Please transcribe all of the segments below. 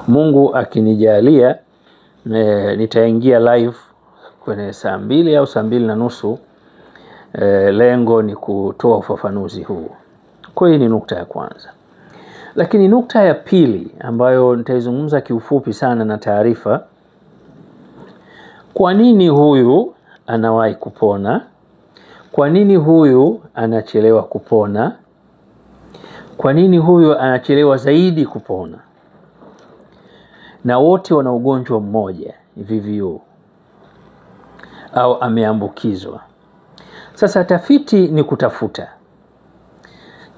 Mungu akinijalia nitaingia live kwenye saa 2 au saa 2:30. Lengo ni kutoa ufafanuzi huu. Kwa hiyo ni nukta ya kwanza. Lakini nukta ya pili ambayo nitaizungumza kiufupi sana na taarifa, kwa nini huyu anawahi kupona? Kwa nini huyu anachelewa kupona? Kwa nini huyu anachelewa zaidi kupona? Na wote wana ugonjwa mmoja, VVU, au ameambukizwa. Sasa tafiti ni kutafuta.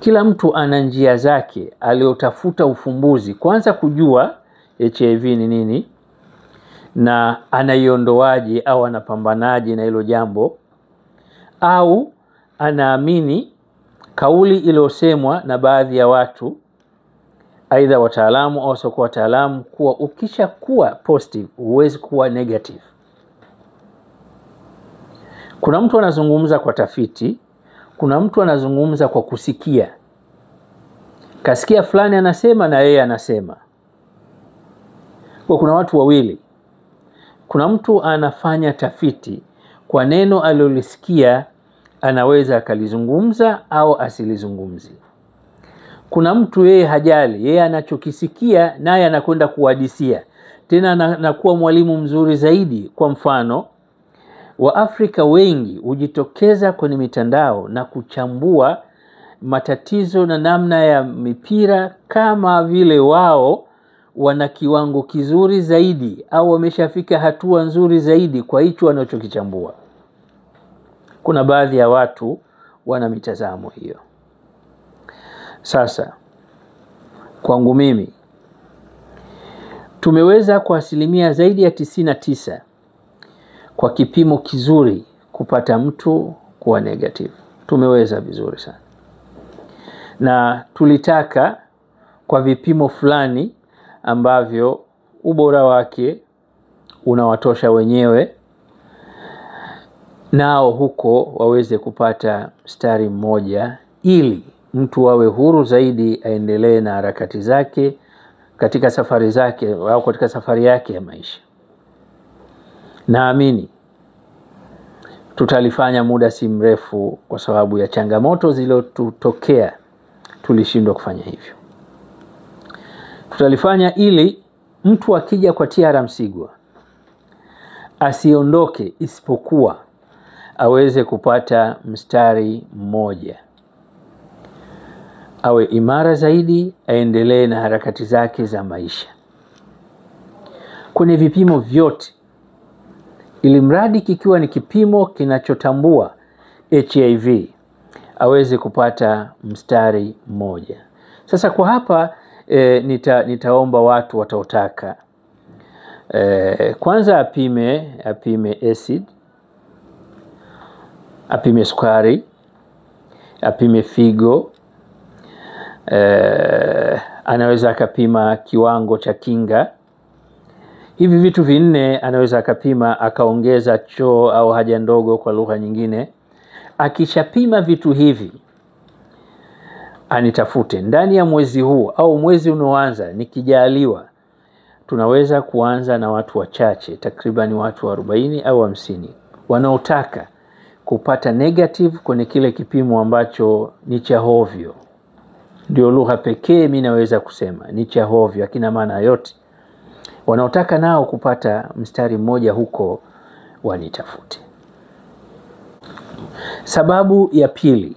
Kila mtu ana njia zake aliotafuta ufumbuzi, kwanza kujua HIV ni nini na anaiondoaje au anapambanaje na hilo jambo, au anaamini kauli iliyosemwa na baadhi ya watu, aidha wataalamu au sio wataalamu, kuwa ukisha kuwa positive huwezi kuwa negative. Kuna mtu anazungumza kwa tafiti, kuna mtu anazungumza kwa kusikia. Kasikia fulani anasema na yeye anasema. Kwa kuna watu wawili. Kuna mtu anafanya tafiti kwa neno alilolisikia, anaweza akalizungumza au asilizungumzi. Kuna mtu yeye hajali, yeye anachokisikia naye anakwenda kuhadisia. Tena anakuwa mwalimu mzuri zaidi. Kwa mfano, Waafrika wengi hujitokeza kwenye mitandao na kuchambua matatizo na namna ya mipira kama vile wao wana kiwango kizuri zaidi au wameshafika hatua nzuri zaidi kwa hicho wanachokichambua. Kuna baadhi ya watu wana mitazamo hiyo. Sasa kwangu mimi, tumeweza kwa asilimia zaidi ya 99 kwa kipimo kizuri kupata mtu kuwa negative. Tumeweza vizuri sana. Na tulitaka kwa vipimo fulani ambavyo ubora wake unawatosha wenyewe, nao huko waweze kupata mstari mmoja, ili mtu awe huru zaidi aendelee na harakati zake katika safari zake au katika safari yake ya maisha. Naamini tutalifanya muda si mrefu, kwa sababu ya changamoto zilizotokea tulishindwa kufanya hivyo. Tutalifanya ili mtu akija kwa TR Msigwa asiondoke isipokuwa aweze kupata mstari mmoja, awe imara zaidi, aendelee na harakati zake za maisha kwenye vipimo vyote, ili mradi kikiwa ni kipimo kinachotambua HIV aweze kupata mstari mmoja. Sasa kwa hapa nitaomba watu wataotaka kwanza apime acid, apime sukari, apime figo, anaweza akapima kiwango cha kinga. Hivi vitu vinne anaweza akapima, akaongeza choo au haja ndogo kwa lugha nyingine. Akishapima vitu hivi, anitafute ndani ya mwezi huu au mwezi unaoanza nikijaliwa. Tunaweza kuanza na watu wachache, takriban watu 40 au 50 wanaotaka kupata negative kwenye kile kipimo ambacho ni cha hovyo. Ndio lugha pekee mimi naweza kusema ni cha hovyo, hakina maana yote. Wanaotaka nao kupata mstari mmoja huko wanitafute. Sababu ya pili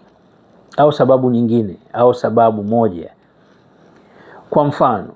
au sababu nyingine au sababu moja, kwa mfano